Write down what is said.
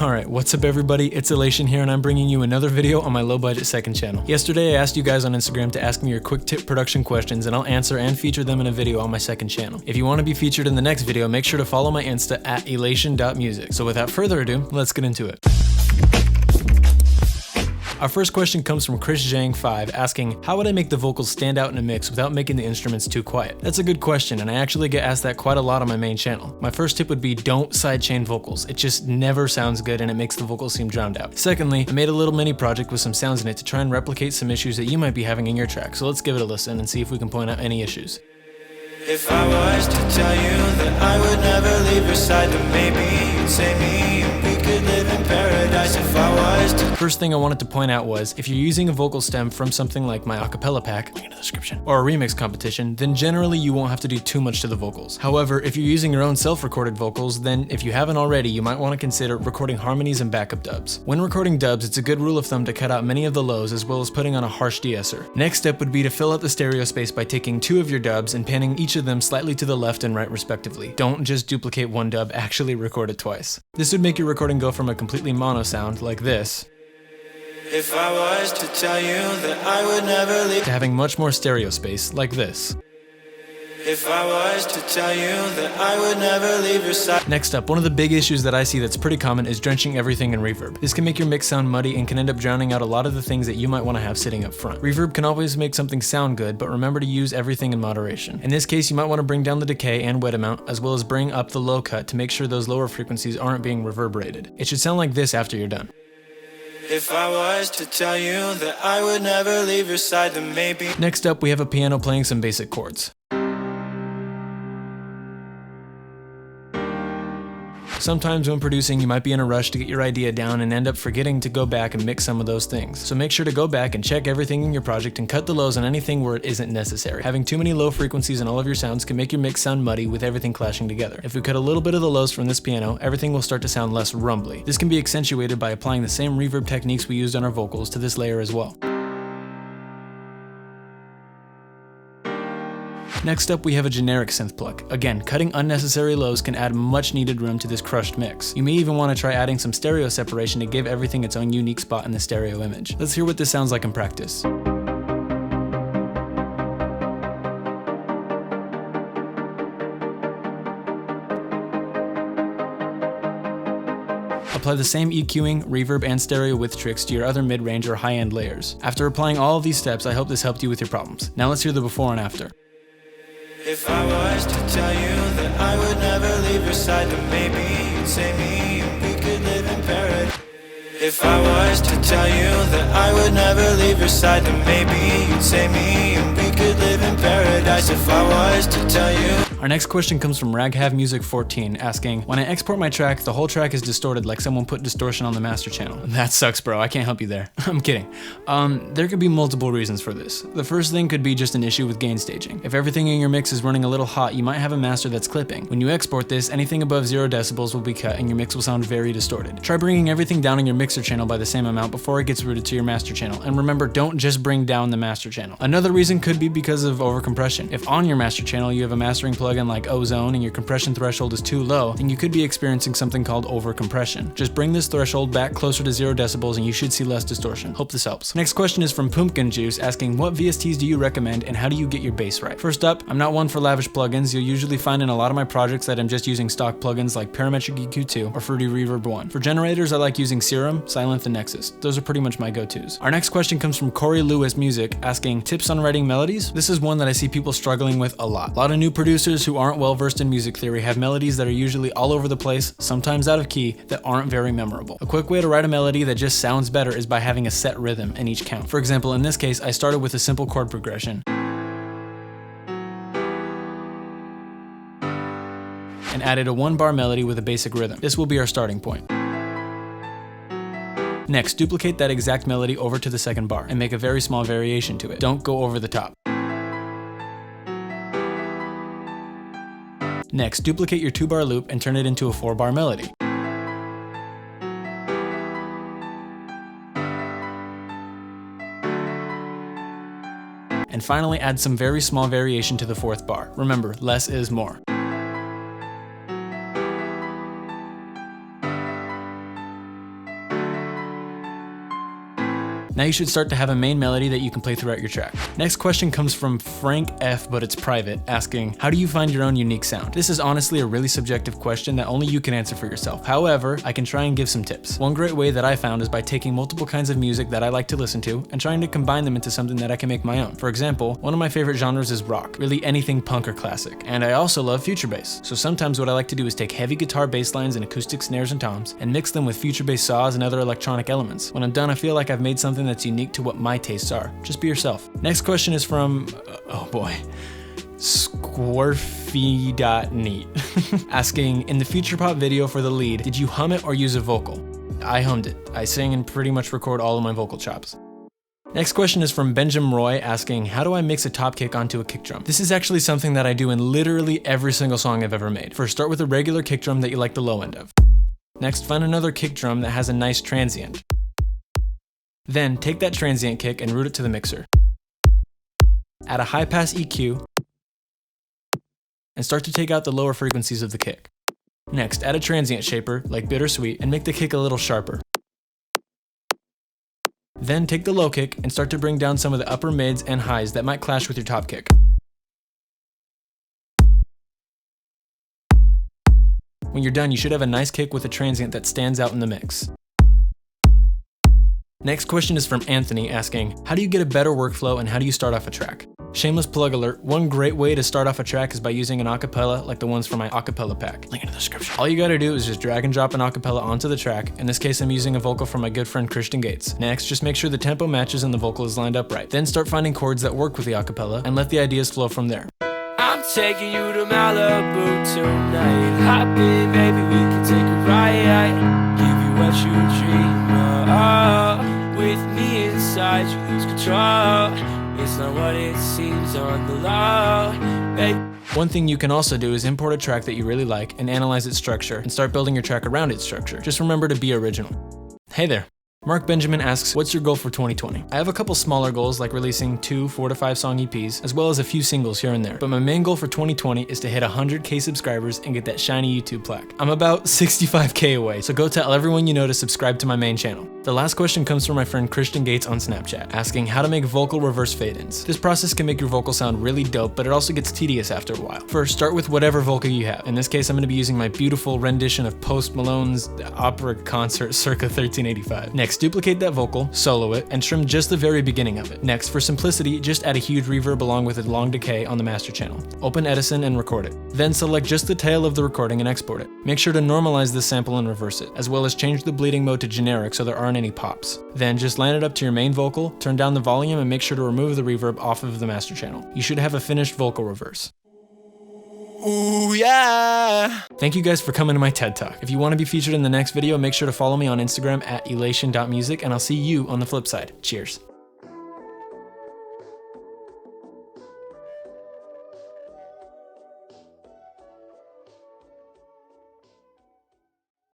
Alright, what's up everybody, it's Elation here and I'm bringing you another video on my low budget second channel. Yesterday I asked you guys on Instagram to ask me your quick tip production questions and I'll answer and feature them in a video on my second channel. If you want to be featured in the next video, make sure to follow my Insta at elation.music. So without further ado, let's get into it. Our first question comes from Chris Zhang 5 asking, how would I make the vocals stand out in a mix without making the instruments too quiet? That's a good question and I actually get asked that quite a lot on my main channel. My first tip would be don't sidechain vocals. It just never sounds good and it makes the vocals seem drowned out. Secondly, I made a little mini project with some sounds in it to try and replicate some issues that you might be having in your track, so let's give it a listen and see if we can point out any issues. If I was to tell you that I would never leave your side, then maybe you'd say me and we could live in paradise. If I was to... First thing I wanted to point out was, if you're using a vocal stem from something like my acapella pack, link in the description, or a remix competition, then generally you won't have to do too much to the vocals. However, if you're using your own self-recorded vocals, then if you haven't already, you might want to consider recording harmonies and backup dubs. When recording dubs, it's a good rule of thumb to cut out many of the lows as well as putting on a harsh de-esser. Next step would be to fill out the stereo space by taking two of your dubs and panning each of them slightly to the left and right respectively. Don't just duplicate one dub, actually record it twice. This would make your recording go from a completely mono sound, like this, if I was to tell you that I would never leave, to having much more stereo space, like this. If I was to tell you that I would never leave your side. Next up, one of the big issues that I see that's pretty common is drenching everything in reverb. This can make your mix sound muddy and can end up drowning out a lot of the things that you might want to have sitting up front. Reverb can always make something sound good, but remember to use everything in moderation. In this case, you might want to bring down the decay and wet amount, as well as bring up the low cut to make sure those lower frequencies aren't being reverberated. It should sound like this after you're done. If I was to tell you that I would never leave your side, then maybe... Next up, we have a piano playing some basic chords. Sometimes when producing, you might be in a rush to get your idea down and end up forgetting to go back and mix some of those things. So make sure to go back and check everything in your project and cut the lows on anything where it isn't necessary. Having too many low frequencies in all of your sounds can make your mix sound muddy with everything clashing together. If we cut a little bit of the lows from this piano, everything will start to sound less rumbly. This can be accentuated by applying the same reverb techniques we used on our vocals to this layer as well. Next up, we have a generic synth pluck. Again, cutting unnecessary lows can add much needed room to this crushed mix. You may even want to try adding some stereo separation to give everything its own unique spot in the stereo image. Let's hear what this sounds like in practice. Apply the same EQing, reverb, and stereo width tricks to your other mid-range or high-end layers. After applying all of these steps, I hope this helped you with your problems. Now let's hear the before and after. If I was to tell you that I would never leave your side, then maybe you'd say me and we could live in paradise. If I was to tell you that I would never leave your side, then maybe you'd say me and we could live in paradise. If I was to tell you... Our next question comes from RagHaveMusic14 asking, when I export my track, the whole track is distorted like someone put distortion on the master channel. That sucks, bro. I can't help you there. I'm kidding. There could be multiple reasons for this. The first thing could be just an issue with gain staging. If everything in your mix is running a little hot, you might have a master that's clipping. When you export this, anything above 0 decibels will be cut and your mix will sound very distorted. Try bringing everything down in your mixer channel by the same amount before it gets routed to your master channel. And remember, don't just bring down the master channel. Another reason could be because of overcompression. If on your master channel you have a mastering plugin like Ozone and your compression threshold is too low, then you could be experiencing something called overcompression. Just bring this threshold back closer to 0 decibels and you should see less distortion. Hope this helps. Next question is from Pumpkin Juice asking, what VSTs do you recommend and how do you get your bass right? First up, I'm not one for lavish plugins. You'll usually find in a lot of my projects that I'm just using stock plugins like Parametric EQ2 or Fruity Reverb 1. For generators, I like using Serum, Silent, and Nexus. Those are pretty much my go-tos. Our next question comes from Corey Lewis Music asking, tips on writing melodies? This is one that I see people struggling with a lot. A lot of new producers who aren't well versed in music theory have melodies that are usually all over the place, sometimes out of key, that aren't very memorable. A quick way to write a melody that just sounds better is by having a set rhythm in each count. For example, in this case, I started with a simple chord progression and added a 1-bar melody with a basic rhythm. This will be our starting point. Next, duplicate that exact melody over to the second bar and make a very small variation to it. Don't go over the top. Next, duplicate your 2-bar loop and turn it into a 4-bar melody. And finally, add some very small variation to the 4th bar. Remember, less is more. Now you should start to have a main melody that you can play throughout your track. Next question comes from Frank F, but it's private, asking, how do you find your own unique sound? This is honestly a really subjective question that only you can answer for yourself. However, I can try and give some tips. One great way that I found is by taking multiple kinds of music that I like to listen to and trying to combine them into something that I can make my own. For example, one of my favorite genres is rock, really anything punk or classic. And I also love future bass. So sometimes what I like to do is take heavy guitar bass lines and acoustic snares and toms and mix them with future bass saws and other electronic elements. When I'm done, I feel like I've made something that's unique to what my tastes are. Just be yourself. Next question is from, oh boy, Squirfy.neat asking, in the Future Pop video for the lead, did you hum it or use a vocal? I hummed it. I sing and pretty much record all of my vocal chops. Next question is from Benjamin Roy asking, how do I mix a top kick onto a kick drum? This is actually something that I do in literally every single song I've ever made. First, start with a regular kick drum that you like the low end of. Next, find another kick drum that has a nice transient. Then, take that transient kick and route it to the mixer. Add a high pass EQ, and start to take out the lower frequencies of the kick. Next, add a transient shaper, like Bittersweet, and make the kick a little sharper. Then take the low kick and start to bring down some of the upper mids and highs that might clash with your top kick. When you're done, you should have a nice kick with a transient that stands out in the mix. Next question is from Anthony asking, how do you get a better workflow and how do you start off a track? Shameless plug alert, one great way to start off a track is by using an acapella like the ones from my acapella pack. Link in the description. All you gotta do is just drag and drop an acapella onto the track. In this case, I'm using a vocal from my good friend Christian Gates. Next, just make sure the tempo matches and the vocal is lined up right. Then start finding chords that work with the acapella and let the ideas flow from there. I'm taking you to Malibu tonight. Hop in, baby, we can take a ride. Give you what you dream of. With me inside, you lose control. It's not what it seems on the low, baby. One thing you can also do is import a track that you really like and analyze its structure and start building your track around its structure. Just remember to be original. Hey there. Mark Benjamin asks, what's your goal for 2020? I have a couple smaller goals like releasing 2 4 to 5 song EPs, as well as a few singles here and there. But my main goal for 2020 is to hit 100K subscribers and get that shiny YouTube plaque. I'm about 65K away, so go tell everyone you know to subscribe to my main channel. The last question comes from my friend Christian Gates on Snapchat, asking how to make vocal reverse fade-ins. This process can make your vocal sound really dope, but it also gets tedious after a while. First, start with whatever vocal you have. In this case, I'm going to be using my beautiful rendition of Post Malone's opera concert circa 1385. Next, duplicate that vocal, solo it, and trim just the very beginning of it. Next, for simplicity, just add a huge reverb along with a long decay on the master channel. Open Edison and record it. Then select just the tail of the recording and export it. Make sure to normalize this sample and reverse it, as well as change the bleeding mode to generic so there aren't any pops. Then just line it up to your main vocal, turn down the volume, and make sure to remove the reverb off of the master channel. You should have a finished vocal reverse. Ooh, yeah! Thank you guys for coming to my TED Talk. If you want to be featured in the next video, make sure to follow me on Instagram at elation.music, and I'll see you on the flip side. Cheers.